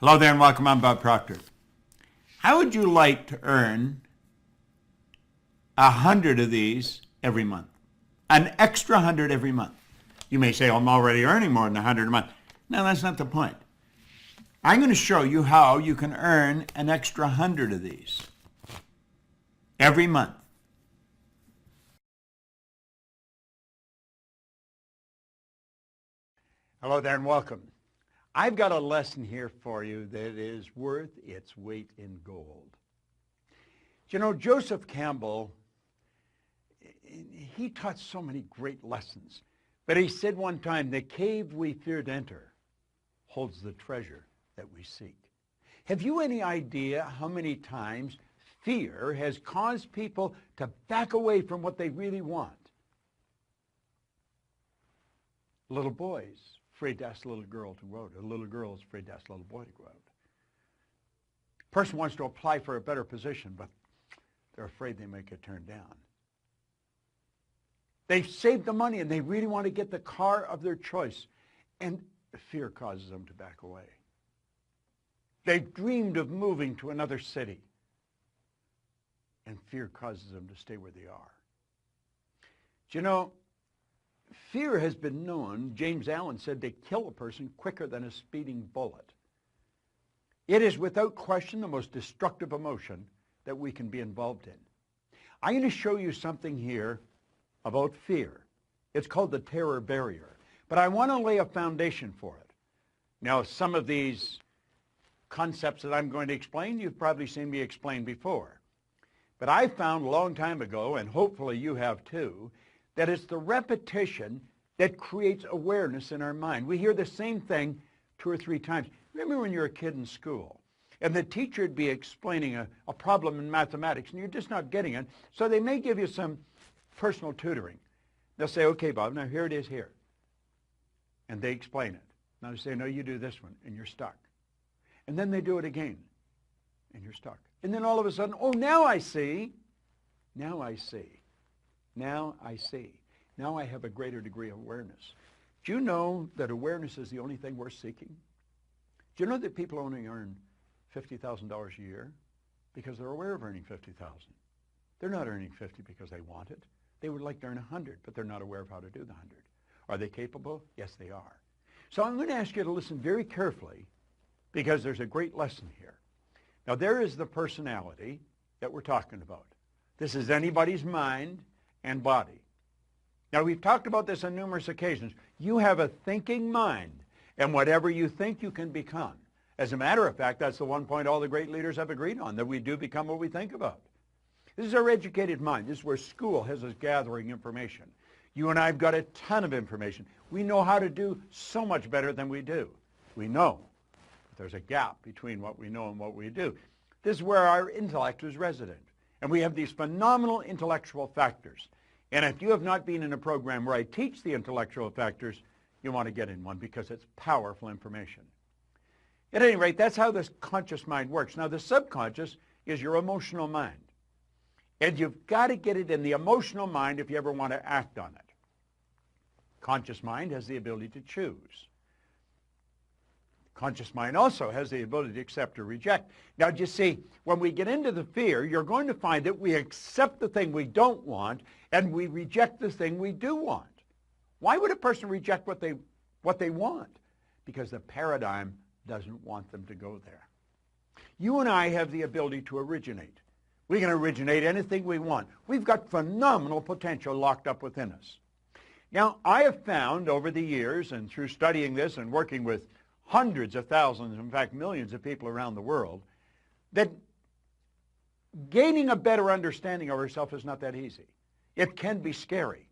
Hello there and welcome. I'm Bob Proctor. How would you like to earn 100 of these every month? An extra 100 every month. You may say, oh, I'm already earning more than 100 a month. No, that's not the point. I'm going to show you how you can earn an extra 100 of these every month. Hello there and welcome. I've got a lesson here for you that is worth its weight in gold. You know, Joseph Campbell, he taught so many great lessons. But he said one time, the cave we fear to enter holds the treasure that we seek. Have you any idea how many times fear has caused people to back away from what they really want? Little boys afraid to ask a little girl to go out. A little girl is afraid to ask a little boy to go out. A person wants to apply for a better position, but they're afraid they might get turned down. They've saved the money and they really want to get the car of their choice, and fear causes them to back away. They've dreamed of moving to another city, and fear causes them to stay where they are. Do you know, fear has been known, James Allen said, to kill a person quicker than a speeding bullet. It is without question the most destructive emotion that we can be involved in. I'm going to show you something here about fear. It's called the terror barrier. But I want to lay a foundation for it. Now, some of these concepts that I'm going to explain, you've probably seen me explain before. But I found a long time ago, and hopefully you have too, that it's the repetition that creates awareness in our mind. We hear the same thing 2 or 3 times. Remember when you're a kid in school, and the teacher would be explaining a problem in mathematics, and you're just not getting it, so they may give you some personal tutoring. They'll say, okay, Bob, now here it is here. And they explain it. Now they say, no, you do this one, and you're stuck. And then they do it again, and you're stuck. And then all of a sudden, oh, now I see. Now I see. Now I see. Now I have a greater degree of awareness. Do you know that awareness is the only thing worth seeking? Do you know that people only earn $50,000 a year because they're aware of earning $50,000? They're not earning 50 because they want it. They would like to earn 100, but they're not aware of how to do the 100. Are they capable? Yes, they are. So I'm going to ask you to listen very carefully because there's a great lesson here. Now, there is the personality that we're talking about. This is anybody's mind and body. Now, we've talked about this on numerous occasions. You have a thinking mind, and whatever you think, you can become. As a matter of fact, that's the one point all the great leaders have agreed on, that we do become what we think about. This is our educated mind. This is where school has us gathering information. You and I have got a ton of information. We know how to do so much better than we do. We know. But there's a gap between what we know and what we do. This is where our intellect is resident. And we have these phenomenal intellectual factors. And if you have not been in a program where I teach the intellectual factors, you want to get in one because it's powerful information. At any rate, that's how this conscious mind works. Now, the subconscious is your emotional mind. And you've got to get it in the emotional mind if you ever want to act on it. Conscious mind has the ability to choose. Conscious mind also has the ability to accept or reject. Now, you see, when we get into the fear, you're going to find that we accept the thing we don't want and we reject the thing we do want. Why would a person reject what they want? Because the paradigm doesn't want them to go there. You and I have the ability to originate. We can originate anything we want. We've got phenomenal potential locked up within us. Now, I have found over the years and through studying this and working with hundreds of thousands, in fact millions of people around the world, that gaining a better understanding of ourselves is not that easy. It can be scary.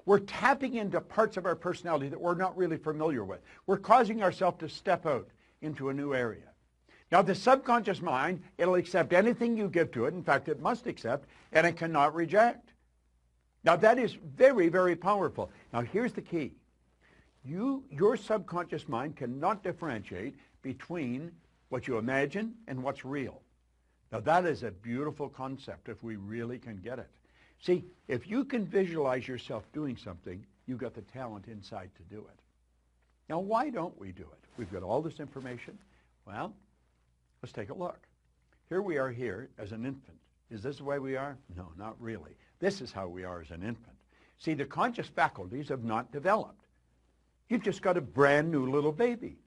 We're tapping into parts of our personality that we're not really familiar with. We're causing ourselves to step out into a new area. Now, the subconscious mind, it'll accept anything you give to it. In fact, it must accept, and it cannot reject. Now, that is very, very powerful. Now, here's the key. Your subconscious mind cannot differentiate between what you imagine and what's real. Now, that is a beautiful concept if we really can get it. See, if you can visualize yourself doing something, you've got the talent inside to do it. Now, why don't we do it? We've got all this information. Well, Let's take a look. Here we are here as an infant. Is this the way we are? No, not really. This is how we are as an infant. See, the conscious faculties have not developed. You've just got a brand new little baby.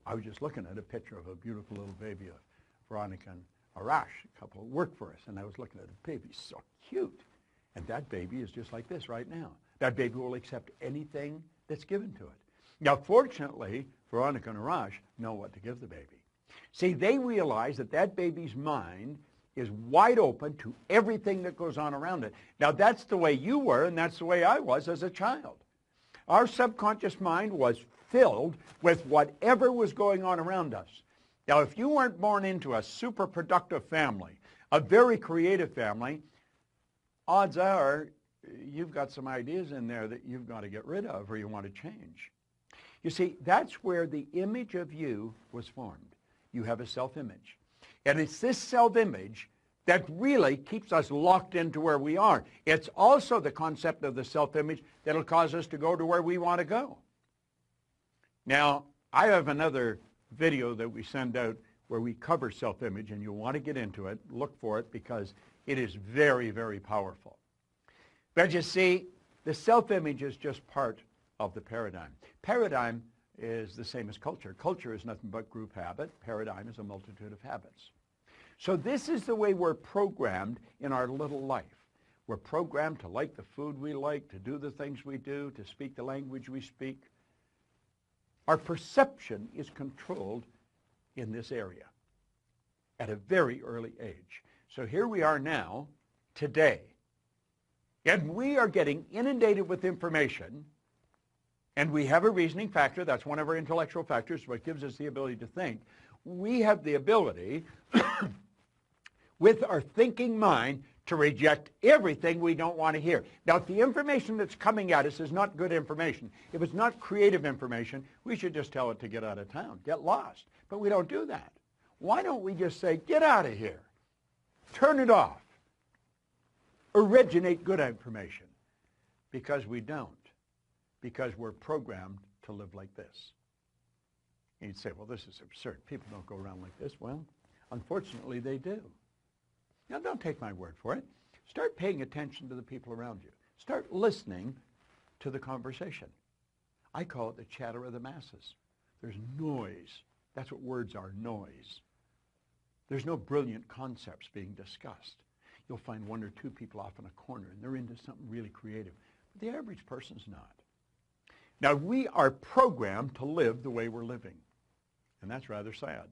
I was just looking at a picture of a beautiful little baby of Veronica and Arash, a couple who work for us, and I was looking at a baby, so cute. And that baby is just like this right now. That baby will accept anything that's given to it. Now, fortunately, Veronica and Arash know what to give the baby. See, they realize that that baby's mind is wide open to everything that goes on around it. Now, that's the way you were, and that's the way I was as a child. Our subconscious mind was filled with whatever was going on around us. Now, if you weren't born into a super productive family, a very creative family, odds are you've got some ideas in there that you've got to get rid of or you want to change. You see, that's where the image of you was formed. You have a self-image. And it's this self-image that really keeps us locked into where we are. It's also the concept of the self-image that will cause us to go to where we want to go. Now, I have another video that we send out where we cover self-image, and you'll want to get into it, look for it, because it is very, very powerful. But you see, the self-image is just part of the paradigm. Paradigm is the same as culture. Culture is nothing but group habit. Paradigm is a multitude of habits. So this is the way we're programmed in our little life. We're programmed to like the food we like, to do the things we do, to speak the language we speak. Our perception is controlled in this area at a very early age. So here we are now, today, and we are getting inundated with information, and we have a reasoning factor. That's one of our intellectual factors, what gives us the ability to think. We have the ability with our thinking mind to reject everything we don't want to hear. Now, if the information that's coming at us is not good information, if it's not creative information, we should just tell it to get out of town, get lost. But we don't do that. Why don't we just say, get out of here, turn it off, originate good information? Because we don't. Because we're programmed to live like this. And you'd say, well, this is absurd. People don't go around like this. Well, unfortunately, they do. Now, don't take my word for it. Start paying attention to the people around you. Start listening to the conversation. I call it the chatter of the masses. There's noise. That's what words are, noise. There's no brilliant concepts being discussed. You'll find one or two people off in a corner, and they're into something really creative. But the average person's not. Now, we are programmed to live the way we're living, and that's rather sad.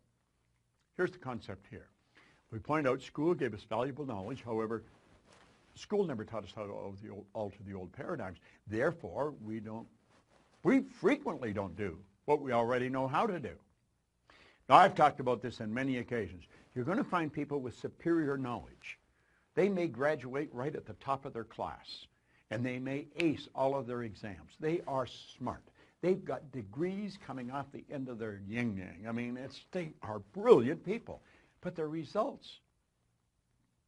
Here's the concept here. We point out school gave us valuable knowledge. However, school never taught us how to alter the old paradigms. Therefore, we frequently don't do what we already know how to do. Now, I've talked about this on many occasions. You're going to find people with superior knowledge. They may graduate right at the top of their class, and they may ace all of their exams. They are smart. They've got degrees coming off the end of their yin-yang. I mean, they are brilliant people. But their results,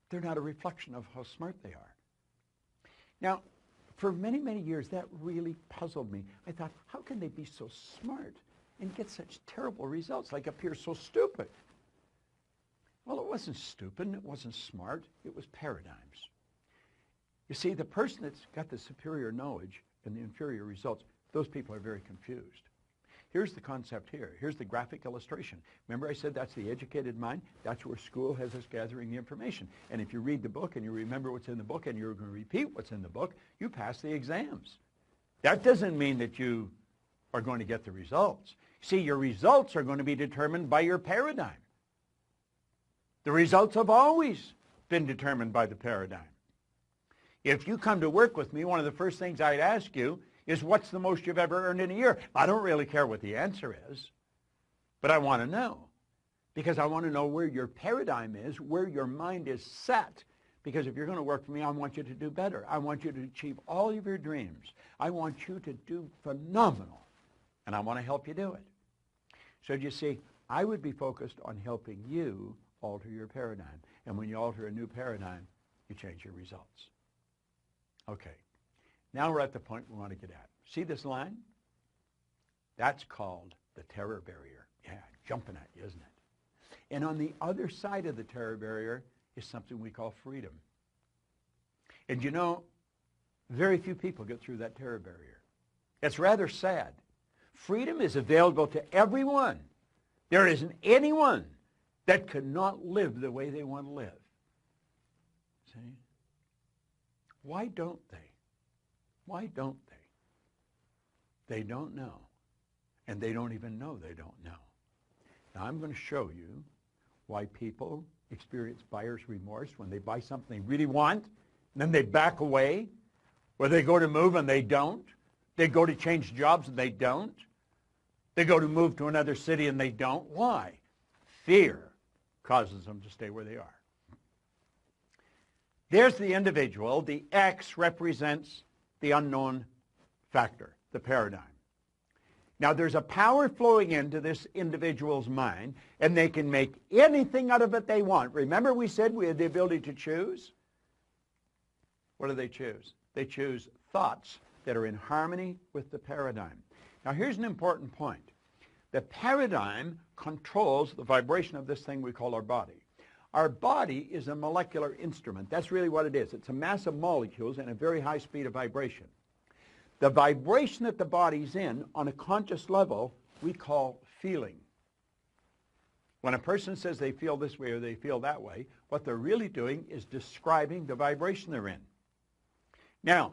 they're not a reflection of how smart they are. Now, for many, many years, that really puzzled me. I thought, how can they be so smart and get such terrible results, like appear so stupid? Well, it wasn't stupid, it wasn't smart, it was paradigms. You see, the person that's got the superior knowledge and the inferior results, those people are very confused. Here's the concept here. Here's the graphic illustration. Remember I said that's the educated mind? That's where school has us gathering the information. And if you read the book and you remember what's in the book and you're going to repeat what's in the book, you pass the exams. That doesn't mean that you are going to get the results. See, your results are going to be determined by your paradigm. The results have always been determined by the paradigm. If you come to work with me, one of the first things I'd ask you is, what's the most you've ever earned in a year? I don't really care what the answer is, but I want to know, because I want to know where your paradigm is, where your mind is set, because if you're going to work for me, I want you to do better. I want you to achieve all of your dreams. I want you to do phenomenal, and I want to help you do it. So you see, I would be focused on helping you alter your paradigm, and when you alter a new paradigm, you change your results. Okay. Now we're at the point we want to get at. See this line? That's called the terror barrier. Yeah, jumping at you, isn't it? And on the other side of the terror barrier is something we call freedom. And you know, very few people get through that terror barrier. It's rather sad. Freedom is available to everyone. There isn't anyone that cannot live the way they want to live. See? Why don't they? Why don't they? They don't know. And they don't even know they don't know. Now I'm going to show you why people experience buyer's remorse when they buy something they really want, and then they back away, or they go to move and they don't. They go to change jobs and they don't. They go to move to another city and they don't. Why? Fear causes them to stay where they are. There's the individual. The X represents the unknown factor, the paradigm. Now, there's a power flowing into this individual's mind, and they can make anything out of it they want. Remember we said we had the ability to choose? What do they choose? They choose thoughts that are in harmony with the paradigm. Now, here's an important point. The paradigm controls the vibration of this thing we call our body. Our body is a molecular instrument. That's really what it is. It's a mass of molecules and a very high speed of vibration. The vibration that the body's in on a conscious level we call feeling. When a person says they feel this way or they feel that way, what they're really doing is describing the vibration they're in. Now,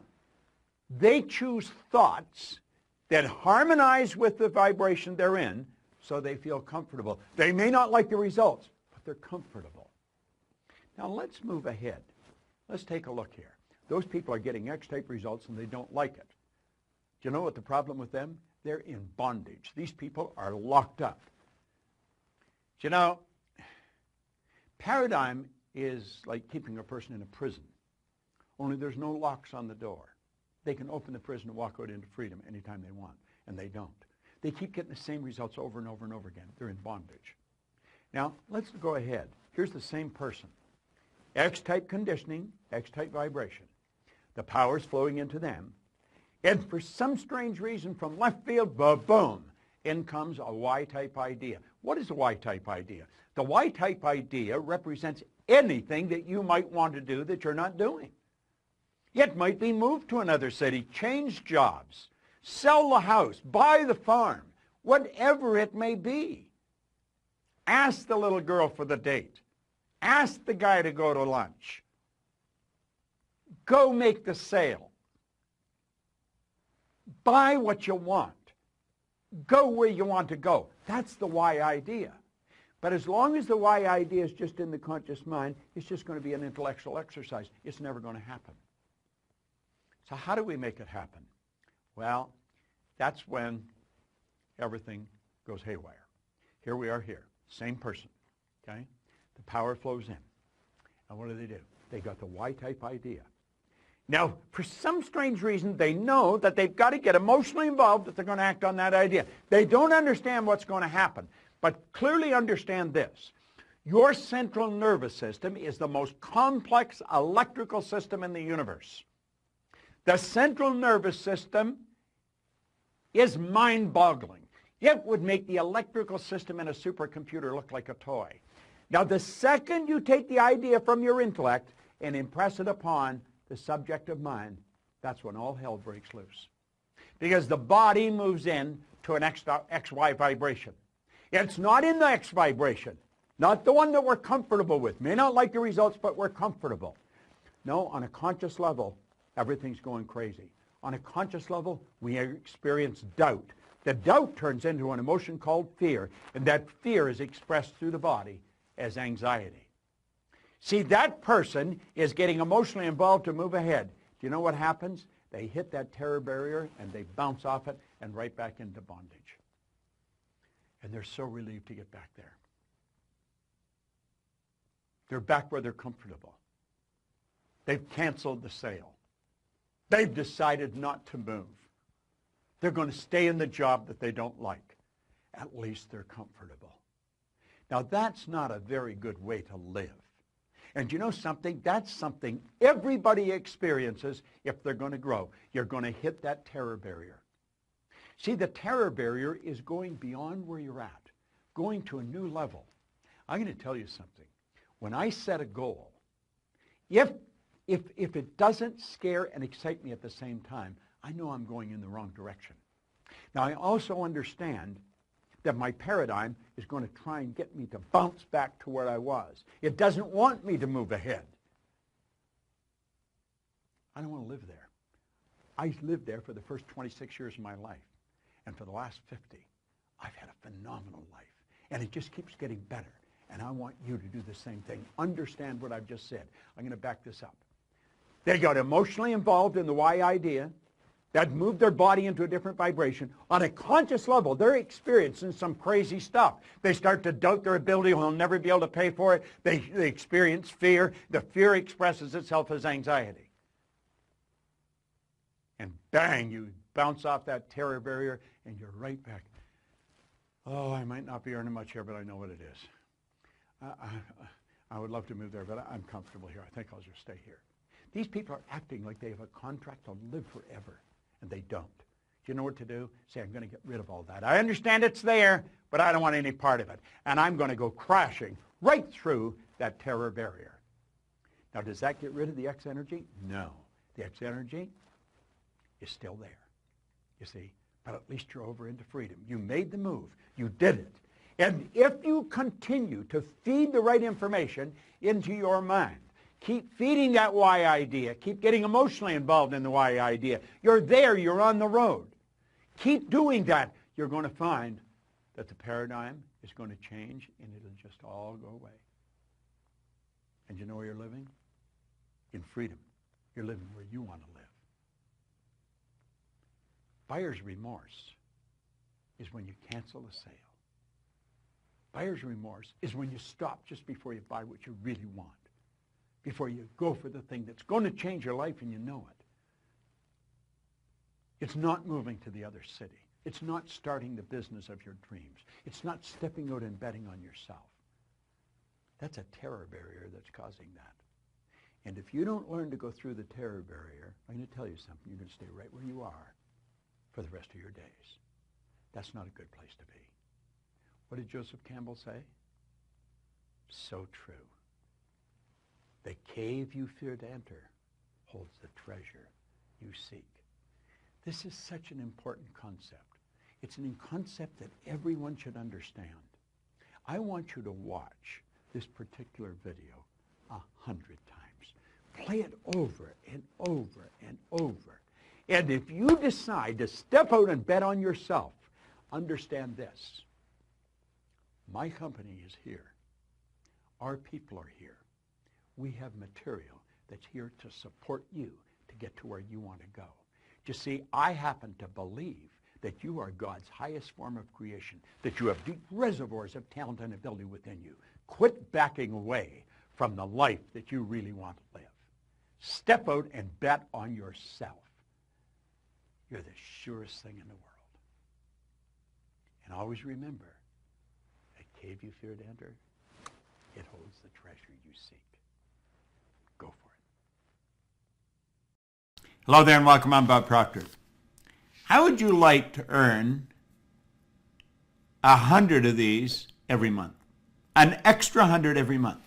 they choose thoughts that harmonize with the vibration they're in so they feel comfortable. They may not like the results, but they're comfortable. Now let's move ahead. Let's take a look here. Those people are getting X-type results and they don't like it. Do you know what the problem with them? They're in bondage. These people are locked up. Do you know, paradigm is like keeping a person in a prison, only there's no locks on the door. They can open the prison and walk out into freedom anytime they want, and they don't. They keep getting the same results over and over and over again. They're in bondage. Now, let's go ahead. Here's the same person. X-type conditioning, X-type vibration. The power's flowing into them. And for some strange reason from left field, boom, in comes a Y-type idea. What is a Y-type idea? The Y-type idea represents anything that you might want to do that you're not doing. It might be move to another city, change jobs, sell the house, buy the farm, whatever it may be. Ask the little girl for the date. Ask the guy to go to lunch. Go make the sale. Buy what you want. Go where you want to go. That's the Y idea. But as long as the Y idea is just in the conscious mind, it's just going to be an intellectual exercise. It's never going to happen. So how do we make it happen? Well, that's when everything goes haywire. Here we are here, same person, okay? The power flows in. And what do? They got the Y-type idea. Now, for some strange reason, they know that they've got to get emotionally involved if they're going to act on that idea. They don't understand what's going to happen, but clearly understand this. Your central nervous system is the most complex electrical system in the universe. The central nervous system is mind-boggling. It would make the electrical system in a supercomputer look like a toy. Now, the second you take the idea from your intellect and impress it upon the subjective mind, that's when all hell breaks loose. Because the body moves in to an XY vibration. It's not in the X vibration, not the one that we're comfortable with. May not like the results, but we're comfortable. No, on a conscious level, everything's going crazy. On a conscious level, we experience doubt. The doubt turns into an emotion called fear, and that fear is expressed through the body as anxiety. See, that person is getting emotionally involved to move ahead. Do you know what happens? They hit that terror barrier, and they bounce off it and right back into bondage. And they're so relieved to get back there. They're back where they're comfortable. They've canceled the sale. They've decided not to move. They're going to stay in the job that they don't like. At least they're comfortable. Now, that's not a very good way to live. And you know something? That's something everybody experiences if they're going to grow. You're going to hit that terror barrier. See, the terror barrier is going beyond where you're at, going to a new level. I'm going to tell you something. When I set a goal, if it doesn't scare and excite me at the same time, I know I'm going in the wrong direction. Now, I also understand that my paradigm is going to try and get me to bounce back to where I was. It doesn't want me to move ahead. I don't want to live there. I lived there for the first 26 years of my life. And for the last 50, I've had a phenomenal life. And it just keeps getting better. And I want you to do the same thing. Understand what I've just said. I'm going to back this up. They got emotionally involved in the why idea. That moved their body into a different vibration. On a conscious level, they're experiencing some crazy stuff. They start to doubt their ability. They'll never be able to pay for it. They experience fear. The fear expresses itself as anxiety. And bang, you bounce off that terror barrier, and you're right back. Oh, I might not be earning much here, but I know what it is. I would love to move there, but I'm comfortable here. I think I'll just stay here. These people are acting like they have a contract to live forever, and they don't. Do you know what to do? Say, I'm going to get rid of all that. I understand it's there, but I don't want any part of it. And I'm going to go crashing right through that terror barrier. Now, does that get rid of the X energy? No. The X energy is still there, you see. But at least you're over into freedom. You made the move. You did it. And if you continue to feed the right information into your mind, keep feeding that why idea, keep getting emotionally involved in the why idea, you're there, you're on the road. Keep doing that. You're going to find that the paradigm is going to change and it'll just all go away. And you know where you're living? In freedom. You're living where you want to live. Buyer's remorse is when you cancel a sale. Buyer's remorse is when you stop just before you buy what you really want, before you go for the thing that's going to change your life and you know it. It's not moving to the other city. It's not starting the business of your dreams. It's not stepping out and betting on yourself. That's a terror barrier that's causing that. And if you don't learn to go through the terror barrier, I'm going to tell you something. You're going to stay right where you are for the rest of your days. That's not a good place to be. What did Joseph Campbell say? So true. The cave you fear to enter holds the treasure you seek. This is such an important concept. It's a concept that everyone should understand. I want you to watch this particular video 100 times. Play it over and over and over. And if you decide to step out and bet on yourself, understand this. My company is here. Our people are here. We have material that's here to support you to get to where you want to go. You see, I happen to believe that you are God's highest form of creation, that you have deep reservoirs of talent and ability within you. Quit backing away from the life that you really want to live. Step out and bet on yourself. You're the surest thing in the world. And always remember, that cave you fear to enter, it holds the treasure you seek. Go for it. Hello there and welcome. I'm Bob Proctor. How would you like to earn 100 of these every month? An extra 100 every month.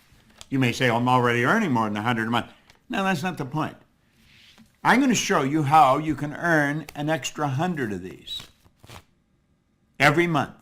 You may say, oh, I'm already earning more than 100 a month. No, that's not the point. I'm going to show you how you can earn an extra 100 of these every month.